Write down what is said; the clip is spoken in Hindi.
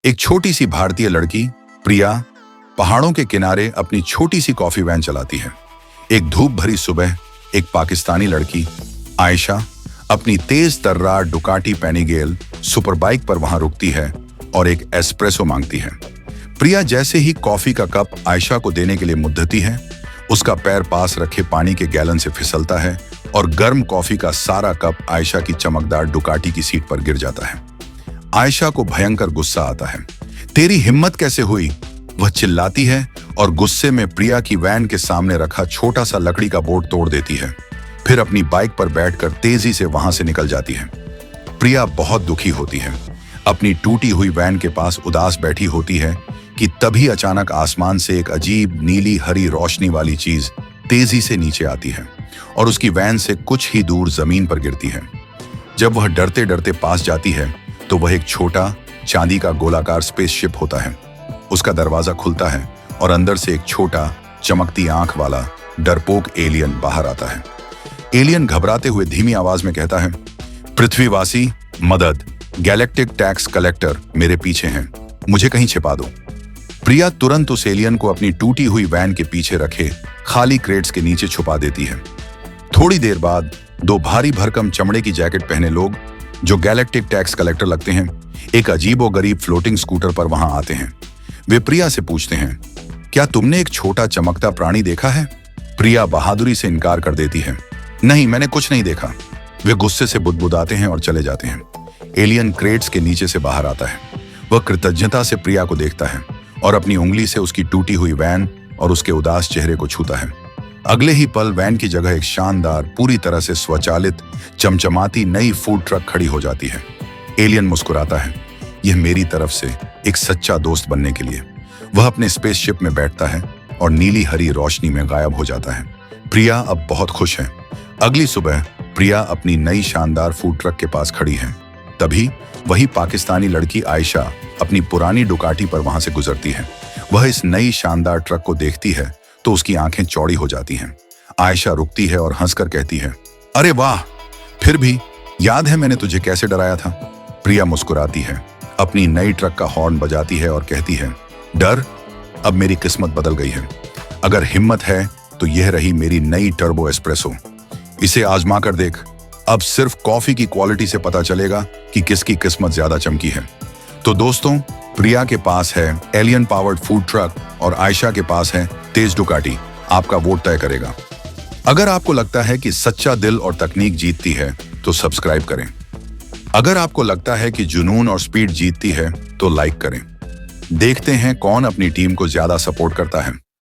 एक छोटी सी भारतीय लड़की प्रिया पहाड़ों के किनारे अपनी छोटी सी कॉफी वैन चलाती है। एक धूप भरी सुबह एक पाकिस्तानी लड़की आयशा अपनी तेज तर्रार डुकाटी पैनिगेल सुपर बाइक पर वहां रुकती है और एक एस्प्रेसो मांगती है। प्रिया जैसे ही कॉफी का कप आयशा को देने के लिए मुद्दती है, उसका पैर पास रखे पानी के गैलन से फिसलता है और गर्म कॉफी का सारा कप आयशा की चमकदार डुकाटी की सीट पर गिर जाता है। आयशा को भयंकर गुस्सा आता है। तेरी हिम्मत कैसे हुई? वह चिल्लाती है और गुस्से में प्रिया की वैन के सामने रखा छोटा सा लकड़ी का बोर्ड तोड़ देती है। फिर अपनी बाइक पर बैठकर तेजी से वहां से निकल जाती है। प्रिया बहुत दुखी होती है। अपनी टूटी हुई वैन के पास उदास बैठी होती है कि तभी अचानक आसमान से एक अजीब नीली हरी रोशनी वाली चीज तेजी से नीचे आती है और उसकी वैन से कुछ ही दूर जमीन पर गिरती है। जब वह डरते डरते पास जाती है तो वह एक छोटा चांदी का गोलाकार स्पेसशिप होता है। उसका दरवाजा खुलता है और अंदर से एक छोटा चमकती आंख वाला डरपोक एलियन बाहर आता है। एलियन घबराते हुए धीमी आवाज में कहता है, पृथ्वीवासी मदद, गैलेक्टिक टैक्स कलेक्टर मेरे पीछे हैं, मुझे कहीं छिपा दो। प्रिया तुरंत उस एलियन को अपनी टूटी हुई वैन के पीछे रखे खाली क्रेट्स के नीचे छुपा देती है। थोड़ी देर बाद दो भारी भरकम चमड़े की जैकेट पहने लोग जो गैलेक्टिक टैक्स कलेक्टर लगते हैं एक अजीबोगरीब फ्लोटिंग स्कूटर पर वहां आते हैं। वे प्रिया से पूछते हैं, क्या तुमने एक छोटा चमकता प्राणी देखा है? प्रिया बहादुरी से इनकार कर देती है, नहीं मैंने कुछ नहीं देखा। वे गुस्से से बुदबुदाते हैं और चले जाते हैं। एलियन क्रेट्स के नीचे से बाहर आता है। वह कृतज्ञता से प्रिया को देखता है और अपनी उंगली से उसकी टूटी हुई वैन और उसके उदास चेहरे को छूता है। अगले ही पल वैन की जगह एक शानदार पूरी तरह से स्वचालित चमचमाती नई फूड ट्रक खड़ी हो जाती है। एलियन मुस्कुराता है, यह मेरी तरफ से एक सच्चा दोस्त बनने के लिए। वह अपने स्पेसशिप में बैठता है और नीली हरी रोशनी में गायब हो जाता है। प्रिया अब बहुत खुश है। अगली सुबह प्रिया अपनी नई शानदार फूड ट्रक के पास खड़ी है। तभी वही पाकिस्तानी लड़की आयशा अपनी पुरानी डुकाटी पर वहां से गुजरती है। वह इस नई शानदार ट्रक को देखती है तो उसकी आंखें चौड़ी हो जाती हैं। आयशा रुकती है और हंसकर कहती है, अरे वाह, फिर भी याद है मैंने तुझे कैसे डराया था? प्रिया मुस्कुराती है, अपनी नई ट्रक का हॉर्न बजाती है और कहती है, डर? अब मेरी किस्मत बदल गई है। अगर हिम्मत है तो यह रही मेरी नई टर्बो एस्प्रेसो। इसे आजमा कर देख। अब सिर्फ कॉफी की क्वालिटी से पता चलेगा कि किसकी किस्मत ज्यादा चमकी है। तो दोस्तों, प्रिया के पास है एलियन पावर्ड फूड ट्रक और आयशा के पास है तेज डुकाटी। आपका वोट तय करेगा। अगर आपको लगता है कि सच्चा दिल और तकनीक जीतती है तो सब्सक्राइब करें। अगर आपको लगता है कि जुनून और स्पीड जीतती है तो लाइक करें। देखते हैं कौन अपनी टीम को ज्यादा सपोर्ट करता है।